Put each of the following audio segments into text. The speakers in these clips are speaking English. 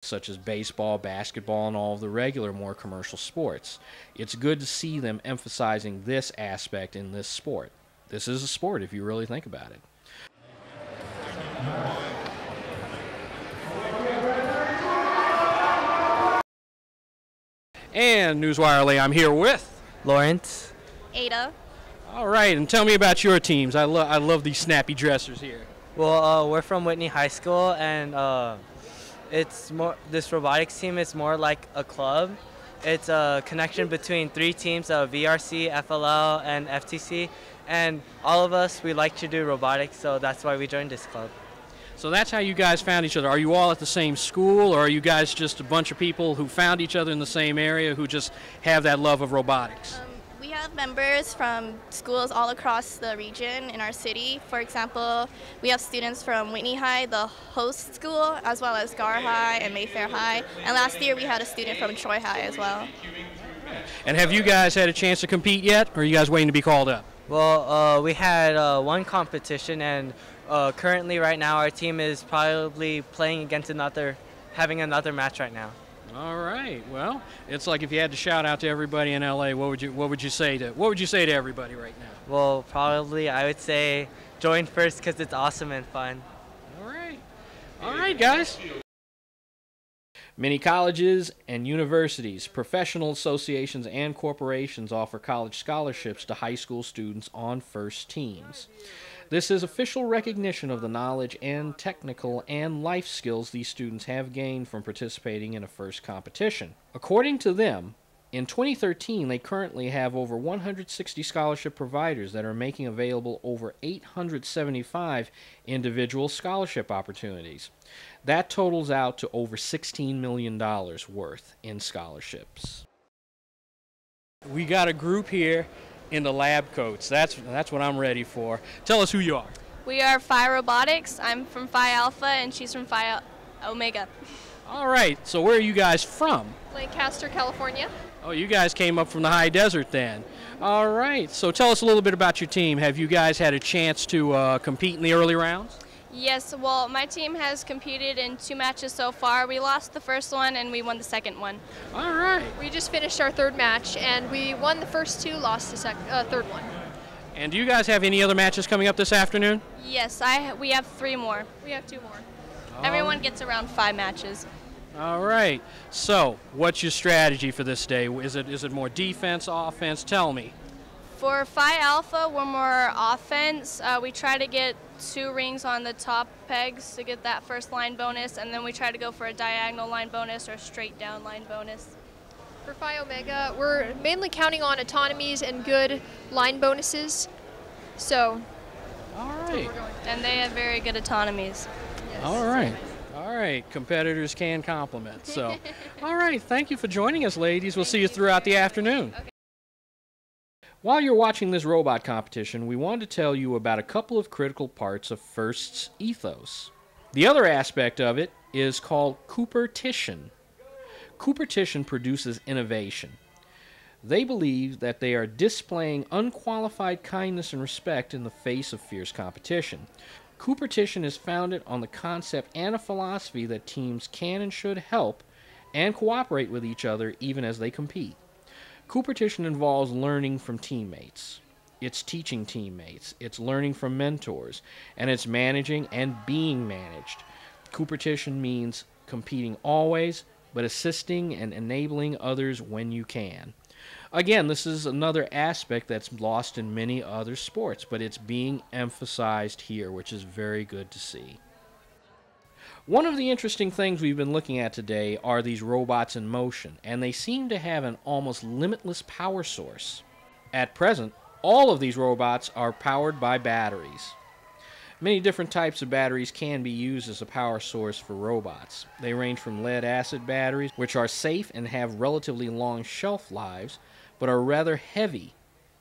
such as baseball, basketball, and all of the regular, more commercial sports. It's good to see them emphasizing this aspect in this sport. This is a sport if you really think about it. And Newswire L.A, I'm here with Lawrence. Ada. All right, and tell me about your teams. I love these snappy dressers here. Well, we're from Whitney High School, and it's more. This robotics team is more like a club. It's a connection between three teams: VRC, FLL, and FTC. And all of us, we like to do robotics, so that's why we joined this club. So that's how you guys found each other. Are you all at the same school, or are you guys just a bunch of people who found each other in the same area who just have that love of robotics? We have members from schools all across the region in our city. For example, we have students from Whitney High, the host school, as well as Gar High and Mayfair High. And last year we had a student from Troy High as well. And have you guys had a chance to compete yet, or are you guys waiting to be called up? Well, we had one competition, and currently right now our team is probably playing against having another match right now. All right. Well, it's like if you had to shout out to everybody in LA, what would you say to everybody right now? Well, probably I would say join first because it's awesome and fun. All right, guys. Many colleges and universities, professional associations, and corporations offer college scholarships to high school students on first teams. This is official recognition of the knowledge and technical and life skills these students have gained from participating in a first competition. According to them, in 2013, they currently have over 160 scholarship providers that are making available over 875 individual scholarship opportunities. That totals out to over $16 million worth in scholarships. We got a group here in the lab coats. That's what I'm ready for. Tell us who you are. We are Phi Robotics. I'm from Phi Alpha and she's from Phi Omega. All right, so where are you guys from? Lancaster, California. Oh, you guys came up from the high desert then. All right, so tell us a little bit about your team. Have you guys had a chance to compete in the early rounds? Yes, well, my team has competed in 2 matches so far. We lost the first one and we won the second one. All right. We just finished our 3rd match, and we won the first 2, lost the 3rd one. And do you guys have any other matches coming up this afternoon? Yes, we have 3 more. We have 2 more. Everyone gets around 5 matches. All right. So, what's your strategy for this day? Is it more defense, offense? Tell me. For Phi Alpha, we're more offense. We try to get 2 rings on the top pegs to get that first line bonus, and then we try to go for a diagonal line bonus or a straight down line bonus. For Phi Omega, we're mainly counting on autonomies and good line bonuses. So, all right. And they have very good autonomies. Yes. All right. All right. Competitors can compliment. So, all right. Thank you for joining us, ladies. We'll see you throughout the afternoon. Okay. While you're watching this robot competition, we wanted to tell you about a couple of critical parts of FIRST's ethos. The other aspect of it is called Coopertition. Coopertition produces innovation. They believe that they are displaying unqualified kindness and respect in the face of fierce competition. Coopertition is founded on the concept and a philosophy that teams can and should help and cooperate with each other even as they compete. Coopertition involves learning from teammates. It's teaching teammates. It's learning from mentors. And it's managing and being managed. Coopertition means competing always, but assisting and enabling others when you can. Again, this is another aspect that's lost in many other sports, but it's being emphasized here, which is very good to see. One of the interesting things we've been looking at today are these robots in motion, and they seem to have an almost limitless power source. At present, all of these robots are powered by batteries. Many different types of batteries can be used as a power source for robots. They range from lead-acid batteries, which are safe and have relatively long shelf lives, but are rather heavy,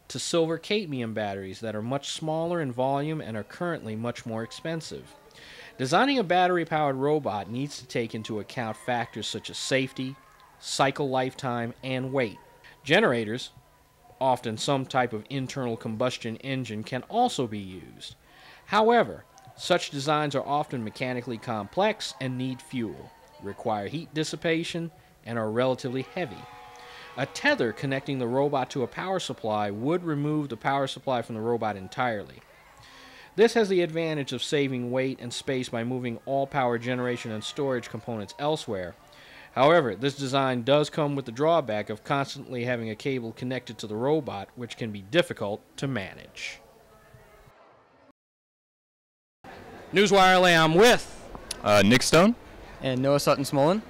to silver-cadmium batteries that are much smaller in volume and are currently much more expensive. Designing a battery-powered robot needs to take into account factors such as safety, cycle lifetime, and weight. Generators, often some type of internal combustion engine, can also be used. However, such designs are often mechanically complex and need fuel. require heat dissipation, and are relatively heavy. A tether connecting the robot to a power supply would remove the power supply from the robot entirely. This has the advantage of saving weight and space by moving all power generation and storage components elsewhere. However, this design does come with the drawback of constantly having a cable connected to the robot, which can be difficult to manage. Newswire L.A. I'm with Nick Stone. And Noah Sutton-Smolin.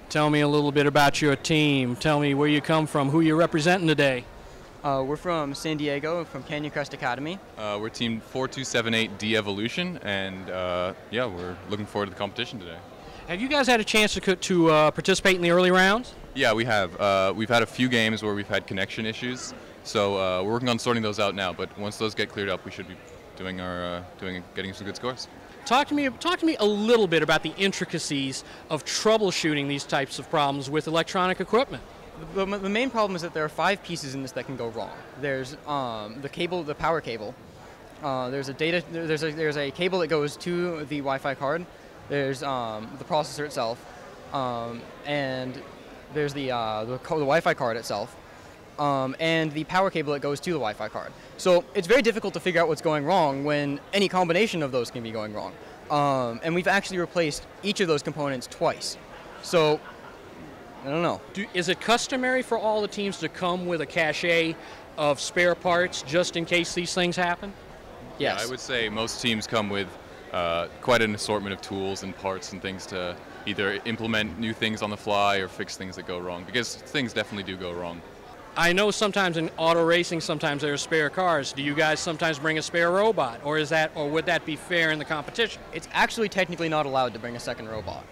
Tell me a little bit about your team. Tell me where you come from, who you're representing today. We're from San Diego, from Canyon Crest Academy. We're team 4278 D-Evolution, and yeah, we're looking forward to the competition today. Have you guys had a chance to participate in the early rounds? Yeah, we have. We've had a few games where we've had connection issues, so we're working on sorting those out now. But once those get cleared up, we should be getting some good scores. Talk to me a little bit about the intricacies of troubleshooting these types of problems with electronic equipment. The main problem is that there are 5 pieces in this that can go wrong. There's the power cable. There's a cable that goes to the Wi-Fi card. There's the processor itself, and there's the Wi-Fi card itself, and the power cable that goes to the Wi-Fi card. So it's very difficult to figure out what's going wrong when any combination of those can be going wrong. And we've actually replaced each of those components twice. So I don't know. Is it customary for all the teams to come with a cache of spare parts just in case these things happen? Yes. Yeah, I would say most teams come with quite an assortment of tools and parts and things to either implement new things on the fly or fix things that go wrong, because things definitely do go wrong. I know sometimes in auto racing, sometimes there are spare cars. Do you guys sometimes bring a spare robot, or would that be fair in the competition? It's actually technically not allowed to bring a second robot,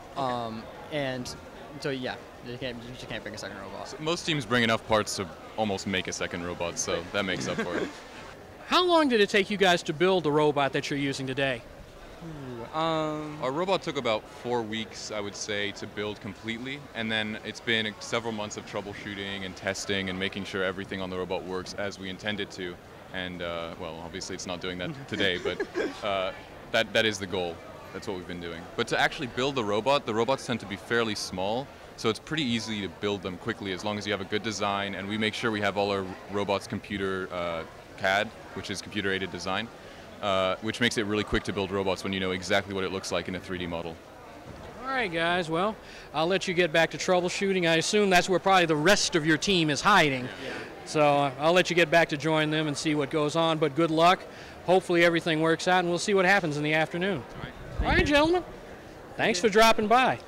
and so yeah, you just can't bring a second robot. So most teams bring enough parts to almost make a second robot, so that makes up for it. How long did it take you guys to build the robot that you're using today? Our robot took about 4 weeks, I would say, to build completely, and then it's been several months of troubleshooting and testing and making sure everything on the robot works as we intended to. And well, obviously it's not doing that today, but that is the goal. That's what we've been doing. But to actually build the robots tend to be fairly small, so it's pretty easy to build them quickly as long as you have a good design, and we make sure we have all our robots computer CAD, which is computer-aided design. Which makes it really quick to build robots when you know exactly what it looks like in a 3D model. All right, guys. Well, I'll let you get back to troubleshooting. I assume that's where probably the rest of your team is hiding. Yeah. So I'll let you get back to join them and see what goes on. But good luck. Hopefully everything works out, and we'll see what happens in the afternoon. All right, gentlemen. Thanks for dropping by.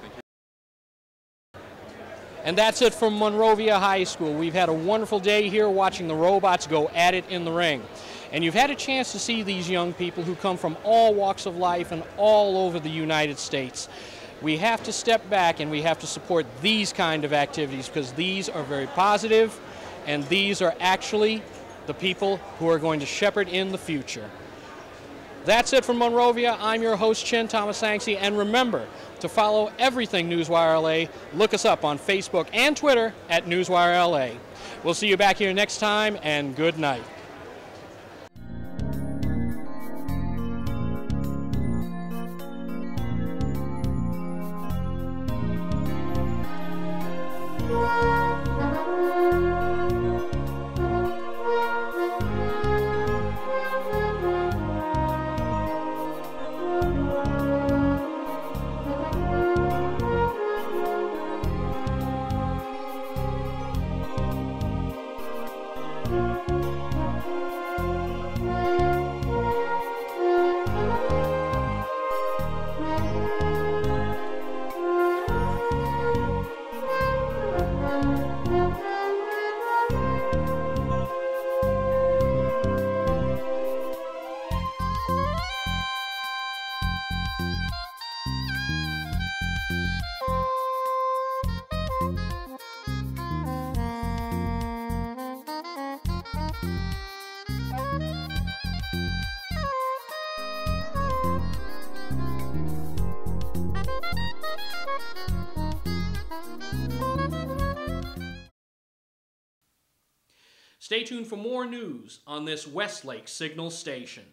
And that's it from Monrovia High School. We've had a wonderful day here watching the robots go at it in the ring. And you've had a chance to see these young people who come from all walks of life and all over the United States. We have to step back and we have to support these kind of activities because these are very positive, and these are actually the people who are going to shepherd in the future. That's it from Monrovia. I'm your host, Chin Thomas Sanksy, and remember to follow everything Newswire L.A. Look us up on Facebook and Twitter at Newswire L.A. We'll see you back here next time, and good night. Stay tuned for more news on this Westlake Signal station.